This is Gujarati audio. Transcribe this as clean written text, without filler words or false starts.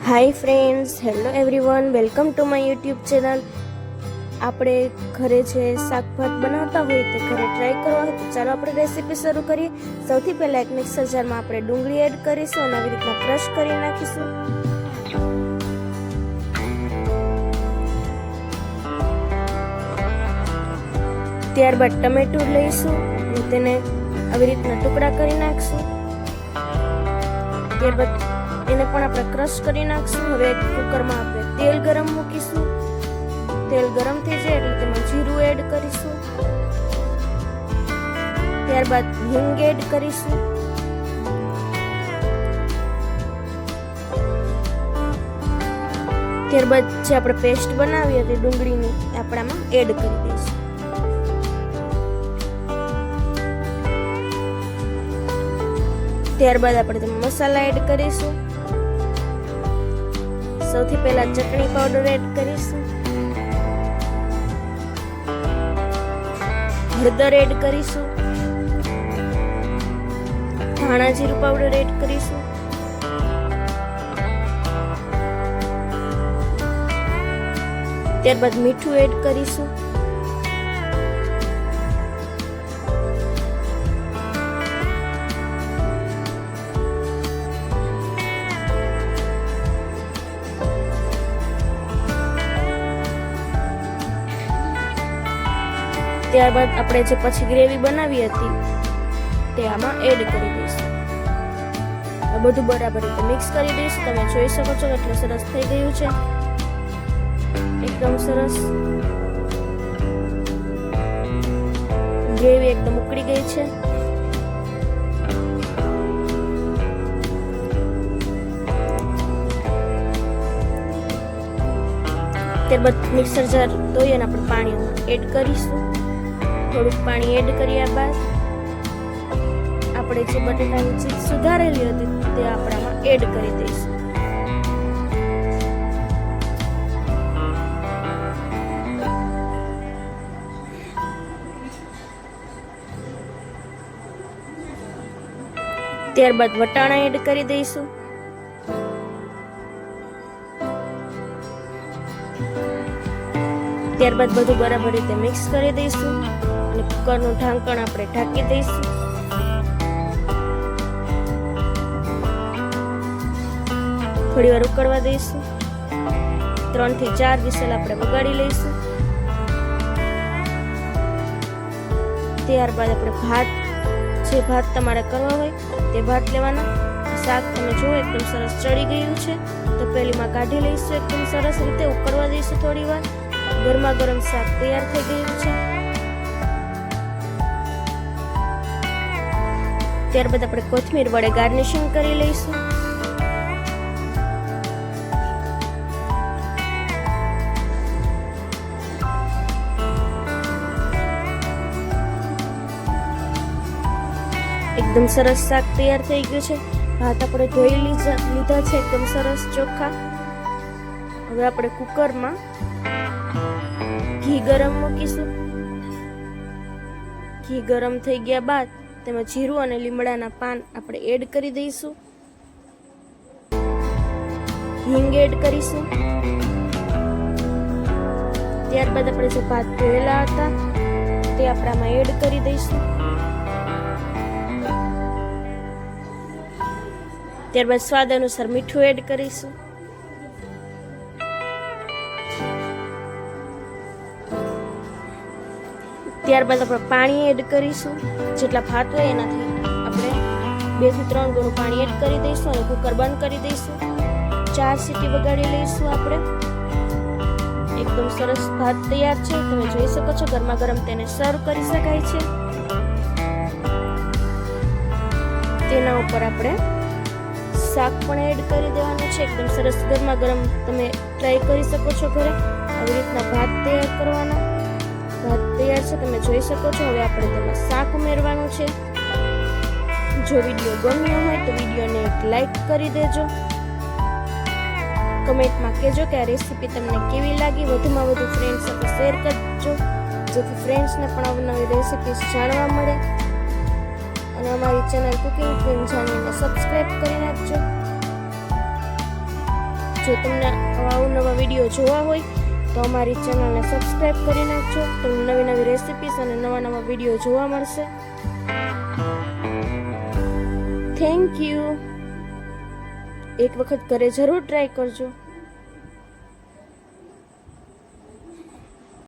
Hi friends, hello everyone, welcome to my YouTube channel. આપણે ઘરે જે શાક ભાત બનાવતા હોય તે ઘરે ટ્રાય કરવા હોય તો ચાલો આપણે રેસીપી શરૂ કરીએ. સૌથી પહેલાં એક મિક્સર જારમાં આપણે ડુંગળી એડ કરીશું અને આવી રીતના ક્રશ કરી નાખીશું. ત્યારબાદ ટમેટું લઈશું અને તેને આવી રીતના ટુકડા કરી નાખશું. ત્યારબાદ એને પણ આપણે ક્રશ કરી નાખશું. હવે એક કુકરમાં આપણે તેલ ગરમ મૂકીશું. તેલ ગરમ થઈ જાય એટલે તેમાં જીરું એડ કરીશું. ત્યારબાદ હિંગ એડ કરીશું. ત્યારબાદ જે આપણે પેસ્ટ બનાવી હતી ડુંગળીની આપણામાં એડ કરી દઈશું. ત્યારબાદ આપણે તેમાં મસાલા એડ કરીશું. સૌથી પહેલા ચટણી પાવડર એડ કરીશું. હળદર એડ કરીશું. ધાણા જીરું પાવડર એડ કરીશું. ત્યારબાદ મીઠું એડ કરીશું. ત્યારબાદ આપણે જે પછી ગ્રેવી બનાવી હતી તે આમાં એડ કરી દઈશું. બધું બરાબર રીતે મિક્સ કરી દઈશું. તમે જોઈ શકો છો કેટલું સરસ થઈ ગયું છે, એકદમ સરસ. ગ્રેવી એકદમ ઉકળી ગઈ છે. ત્યારબાદ મિક્સર જાર ધોઈ અને આપણે પાણી એડ કરીશું. થોડુંક પાણી એડ કર્યા બાદ આપણે જે બટેટાની ચીજ સુધારેલી હતી તે આપણામાં એડ કરી દઈશું. ત્યારબાદ વટાણા એડ કરી દઈશું. ત્યારબાદ બધું બરાબર રીતે મિક્સ કરી દઈશું અને કુકરનું ઢાંકણ આપણે ઢાંકી દઈશું. થોડી વાર ઉકળવા દઈશું. 3 થી 4 વિસલ આપણે વગાડી લઈશું. ત્યારબાદ આપણે જે ભાત તમારે કરવા હોય તે ભાત લેવાના. શાક તમે જુઓ એકદમ સરસ ચડી ગયું છે તો પેલીમાં કાઢી લઈશું. એકદમ સરસ રીતે ઉકળવા દઈશું થોડી વાર. ગરમા ગરમ શાક તૈયાર થઈ ગયું છે. ત્યારબાદ આપણે કોથમીર વડે ગાર્નિશિંગ કરી લઈશું. એકદમ સરસ શાક તૈયાર થઈ ગયું છે. ભાત આપણે ધોઈ લીધા છે એકદમ સરસ ચોખ્ખા. હવે આપણે કુકરમાં ઘી ગરમ મૂકીશું. ઘી ગરમ થઈ ગયા બાદ તેમાં જીરું અને લીમડાના પાન આપણે એડ કરી દઈશું. હિંગ એડ કરીશું. ત્યારબાદ આપણે જે ભાત ધોયેલા હતા તે આપણામાં એડ કરી દઈશું. ત્યારબાદ સ્વાદ અનુસાર મીઠું એડ કરીશું. ત્યારબાદ આપણે પાણી એડ કરીશું. જેટલા ભાત હોય એનાથી આપણે 2 થી 3 ગણું પાણી એડ કરી દઈશું અને કુકર બંધ કરી દઈશું. 4 સીટી વગાડી લઈશું. આપણે એકદમ સરસ ભાત તૈયાર છે. તમે જોઈ શકો છો ગરમા ગરમ તેને સર્વ કરી શકાય છે. તેના ઉપર આપણે શાક પણ એડ કરી દેવાનું છે. એકદમ સરસ ગરમા ગરમ તમે ટ્રાય કરી શકો છો ઘરે. આવી રીતના ભાત તૈયાર કરવાના. ભાત તૈયાર છે, તમે જોઈ શકો છો. હવે આપણે તેમાં શાક ઉમેરવાનું છે. જો વિડીયો ગમ્યો હોય તો વિડીયોને એક લાઈક કરી દેજો. કમેન્ટમાં કહેજો કે આ રેસીપી તમને કેવી લાગી. વધુમાં વધુ ફ્રેન્ડ્સ સાથે શેર કરજો જેથી ફ્રેન્ડ્સને પણ અવનવી રેસીપીસ જાણવા મળે. અને અમારી ચેનલ કુકિંગ ક્વીન જાણીને સબસ્ક્રાઇબ કરી નાખજો. જો તમને અવનવા વિડીયો જોવા હોય તો અમારી ચેનલને સબસ્ક્રાઈબ કરી નાખજો. તમને નવી નવી રેસિપીસ અને નવા નવા વિડીયો જોવા મળશે. Thank you. એક વખત ઘરે જરૂર ટ્રાય કરજો.